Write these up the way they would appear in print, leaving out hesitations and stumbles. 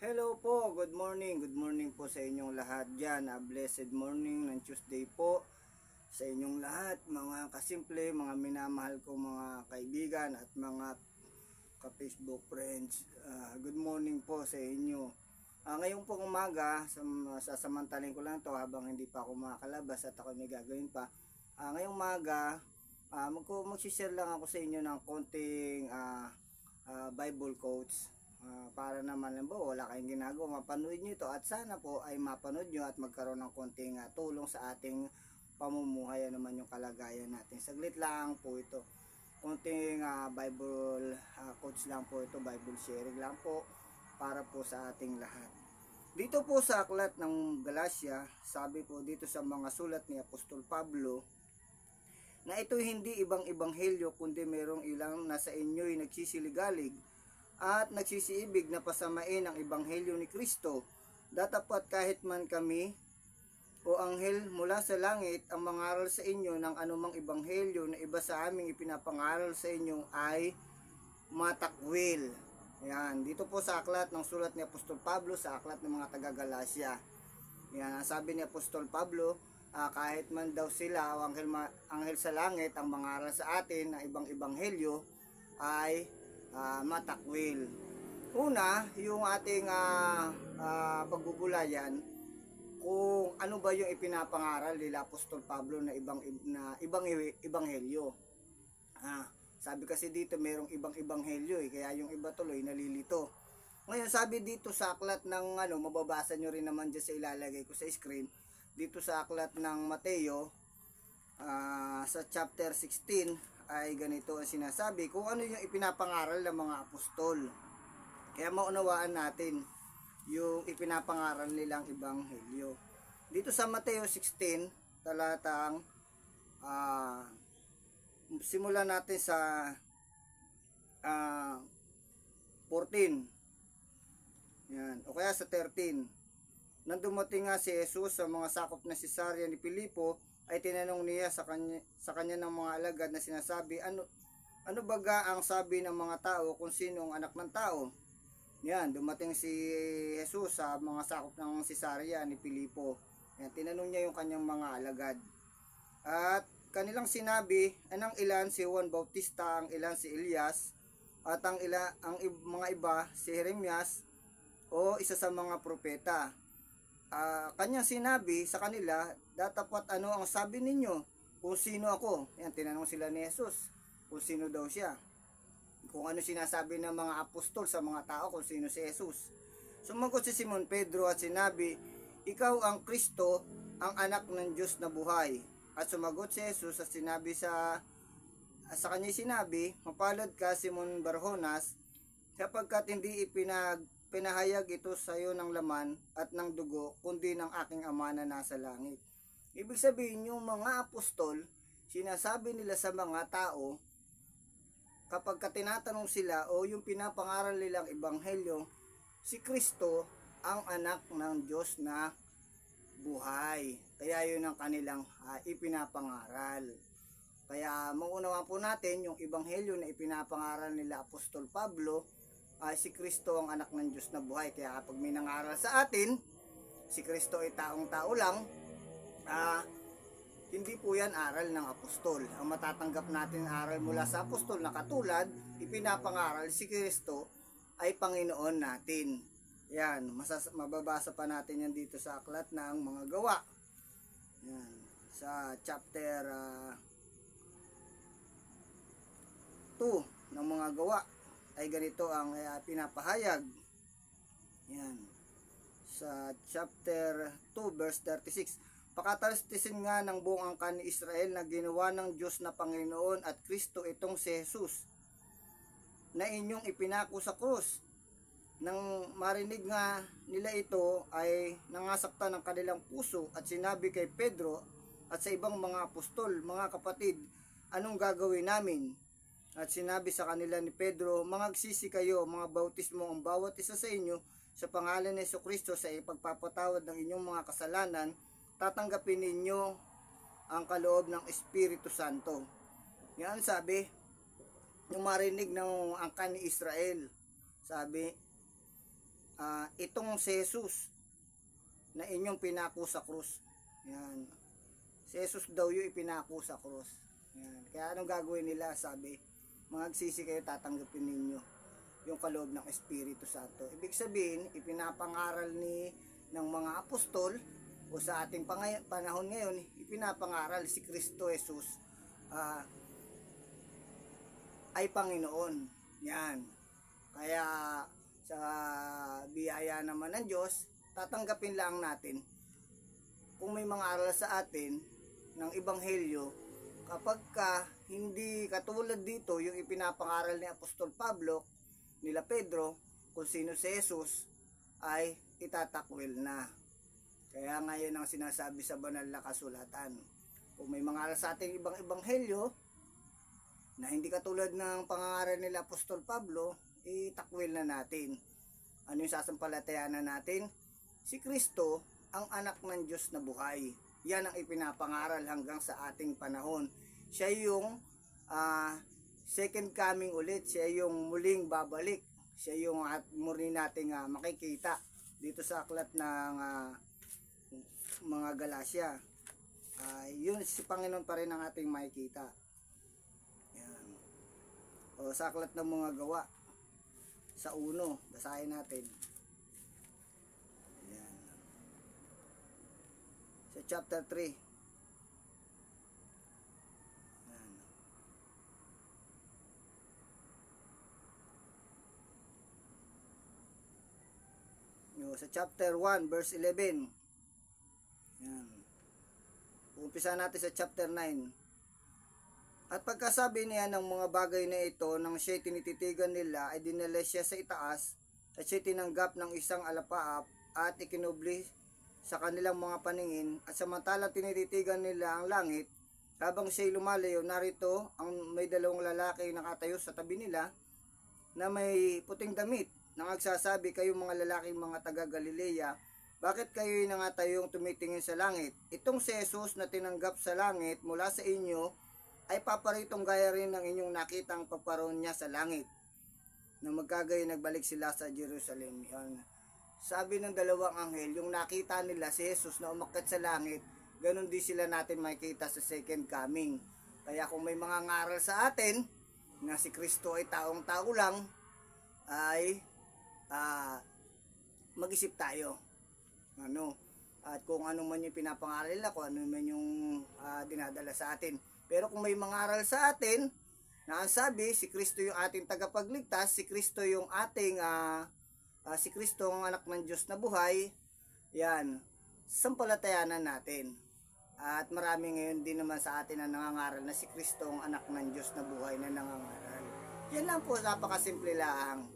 Hello po, good morning. Good morning po sa inyong lahat dyan. Blessed morning ng Tuesday po sa inyong lahat, mga kasimple, mga minamahal ko mga kaibigan at mga ka-Facebook friends. Good morning po sa inyo. Ngayong pong umaga, sasamantalin ko lang to habang hindi pa ako makakalabas at ako may gagawin pa. Ngayong umaga, mag-share lang ako sa inyo ng konting Bible quotes. Para naman wala kayong ginagawa, mapanood nyo ito at sana po ay mapanood nyo at magkaroon ng konting tulong sa ating pamumuhay. Naman yung kalagayan natin. Saglit lang po ito, konting Bible quotes lang po ito, Bible sharing lang po para po sa ating lahat. Dito po sa aklat ng Galacia, sabi po dito sa mga sulat ni Apostol Pablo na ito hindi ibang ebanghelyo kundi merong ilang nasa inyo'y nagsisiligalig at nagsisiibig na pasamain ang ebanghelyo ni Kristo. Datapat kahit man kami o anghel mula sa langit ang mangaral sa inyo ng anumang ebanghelyo na iba sa aming ipinapangaral sa inyo ay matakwil. Yan, dito po sa aklat ng sulat ni Apostol Pablo sa aklat ng mga taga-Galacia. Yan, ang sabi ni Apostol Pablo, kahit man daw sila o anghel sa langit ang mangaral sa atin ng ibang ebanghelyo ay matakwil. Una, yung ating pagbubulayan kung ano ba yung ipinapangaral nila Apostol Pablo na ibang ebanghelyo. Sabi kasi dito merong ibang ebanghelyo kaya yung iba tuloy nalilito. Ngayon sabi dito sa aklat ng mababasa nyo rin naman dyan sa ilalagay ko sa screen, dito sa aklat ng Mateo sa chapter 16 ay ganito ang sinasabi kung ano yung ipinapangaral ng mga apostol. Kaya maunawaan natin yung ipinapangaral nilang ebanghelyo. Dito sa Mateo 16 talatang simulan natin sa 14. Yan, o kaya sa 13. Nang dumating nga si Jesus sa mga sakop na Cesarea ni Filipo, ay tinanong niya sa kanya ng mga alagad na sinasabi, ano baga ang sabi ng mga tao kung sino ang anak ng tao? Yan, dumating si Jesus sa mga sakop ng Cesarea ni Filipo. Yan, tinanong niya yung kanyang mga alagad. At kanilang sinabi, ang ilan si Juan Bautista, ang ilan si Elias, at ang mga iba si Jeremias o isa sa mga propeta. Kanyang sinabi sa kanila, datapat ano ang sabi ninyo kung sino ako? Yan, tinanong sila ni Jesus kung sino daw siya, kung ano sinasabi ng mga apostol sa mga tao kung sino si Jesus. Sumagot si Simon Pedro at sinabi, ikaw ang Kristo, ang anak ng Diyos na buhay. At sumagot si Jesus at sinabi sa kanya sinabi, mapalad ka Simon Barjonas, sapagkat hindi pinahayag ito sa iyo ng laman at ng dugo, kundi ng aking Ama na nasa langit. Ibig sabihin, yung mga apostol, sinasabi nila sa mga tao, kapag tinatanong sila o yung pinapangaral nilang ebanghelyo, si Kristo ang anak ng Diyos na buhay. Kaya yun ang kanilang ipinapangaral. Kaya maunawaan po natin yung ebanghelyo na ipinapangaral nila Apostol Pablo, si Kristo ang anak ng Diyos na buhay. Kaya kapag may nangaral sa atin, si Kristo ay taong-tao lang, hindi po yan aral ng apostol. Ang matatanggap natin aral mula sa apostol na katulad, ipinapangaral si Kristo ay Panginoon natin. Yan, mababasa pa natin yan dito sa aklat ng mga gawa. Yan, sa chapter 2 ng mga gawa ay ganito ang pinapahayag. Yan, sa chapter 2 verse 36. Pakatalistisin nga ng buong angkan ni Israel na ginawa ng Diyos na Panginoon at Kristo itong si Jesus na inyong ipinako sa krus. Nang marinig nga nila ito ay nangasaktan ng kanilang puso at sinabi kay Pedro at sa ibang mga apostol, mga kapatid, anong gagawin namin? At sinabi sa kanila ni Pedro, mangagsisi kayo, mga bautismo ang bawat isa sa inyo sa pangalan ni Jesucristo sa ipagpapatawad ng inyong mga kasalanan, tatanggapin ninyo ang kaloob ng Espiritu Santo. Yan sabi, yung marinig ng angkan ni Israel, sabi, itong si Jesus na inyong pinako sa krus. Yan. Si Jesus daw yung ipinako sa krus. Yan. Kaya anong gagawin nila? Sabi, magsisi kayo, tatanggapin ninyo yung kaloob ng Espiritu Santo. Ibig sabihin, ipinapangaral ng mga apostol o sa ating panahon ngayon, ipinapangaral si Kristo Jesus ay Panginoon. Yan. Kaya sa biyaya naman ng Diyos, tatanggapin lang natin kung may mga aral sa atin ng Ebanghelyo, kapag hindi katulad dito yung ipinapangaral ni Apostol Pablo, nila Pedro, kung sino si Jesus, ay itatakwil na. Kaya ngayon ang sinasabi sa banal na kasulatan, kung may mga aral sa ating ibang Ebanghelyo na hindi katulad ng pangangaral nila Apostol Pablo, itakwil na natin. Ano yung sasampalatayanan natin? Si Kristo ang anak ng Diyos na buhay. Yan ang ipinapangaral hanggang sa ating panahon. Siya yung second coming ulit. Siya yung muling babalik. Siya yung muli nating makikita dito sa aklat ng mga Galacia. Yun si Panginoon pa rin ang ating makikita. Yan. O sa aklat ng mga gawa sa 1, basahin natin. Yan. Sa chapter 3. Yan. Sa chapter 1 verse 11. Yan. Umpisa natin sa chapter 9. At pagkasabi niya ng mga bagay na ito, nang siya'y tinititigan nila, ay dinala siya sa itaas, at siya'y tinanggap ng isang alapaap, at ikinubli sa kanilang mga paningin, at samantalang tinititigan nila ang langit, habang siya'y lumalayo, narito ang may dalawang lalaki nakatayo sa tabi nila, na may puting damit, nang nagsasabi, kayong mga lalaking mga taga Galilea, bakit kayo'y nangatayong tumitingin sa langit? Itong si Jesus na tinanggap sa langit mula sa inyo, ay paparitong gaya rin ng inyong nakitang pagparoon niya sa langit. Na magkagayon nagbalik sila sa Jerusalem. Yan. Sabi ng dalawang anghel, yung nakita nila si Jesus na umakyat sa langit, ganun din sila natin makikita sa second coming. Kaya kung may mga ngaral sa atin, na si Kristo ay taong-tao lang, ay mag-isip tayo. At kung ano man yung pinapangaral nila, kung ano man yung dinadala sa atin. Pero kung may mangaral sa atin, na ang sabi, si Kristo yung ating tagapagligtas, si Kristo yung ating, si Kristo ang anak ng Diyos na buhay, yan, sampalatayanan natin. At marami ngayon din naman sa atin na nangangaral na si Kristo ang anak ng Diyos na buhay na nangangaral. Yan lang po, napakasimple lang.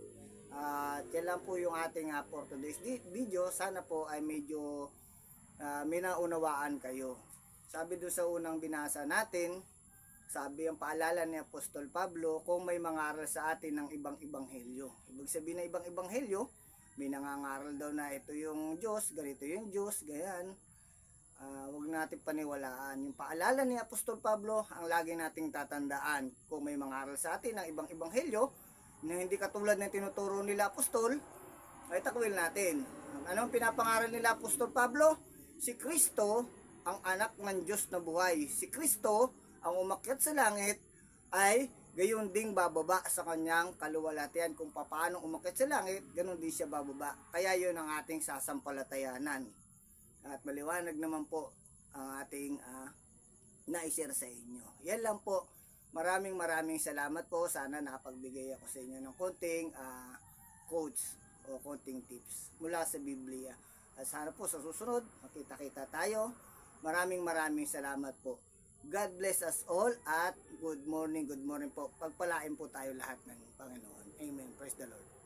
Yan lang po yung ating for today's video. Sana po ay medyo may naunawaan kayo. Sabi doon sa unang binasa natin, sabi ang paalala ni Apostol Pablo, kung may mangaral sa atin ng ibang ebanghelyo. Ibig sabihin na ibang ebanghelyo, may nangangaral daw na ito yung Diyos, ganito yung Diyos, ganyan. Huwag natin paniwalaan. Yung paalala ni Apostol Pablo, ang lagi nating tatandaan. Kung may mangaral sa atin ng ibang ebanghelyo, na hindi katulad ng tinuturo nila Apostol, ay takwil natin. Anong pinapangaral nila Apostol Pablo? Si Kristo ang anak ng Diyos na buhay. Si Kristo, ang umakyat sa langit, ay gayon ding bababa sa kanyang kaluwalhatian. Kung paano umakyat sa langit, ganon din siya bababa. Kaya yun ang ating sasampalatayanan. At maliwanag naman po ang ating na-share sa inyo. Yan lang po. Maraming salamat po. Sana nakapagbigay ako sa inyo ng konting quotes o konting tips mula sa Biblia. At sana po sa susunod, makita-kita tayo. Maraming salamat po. God bless us all at good morning po. Pagpalain po tayo lahat ng Panginoon. Amen. Praise the Lord.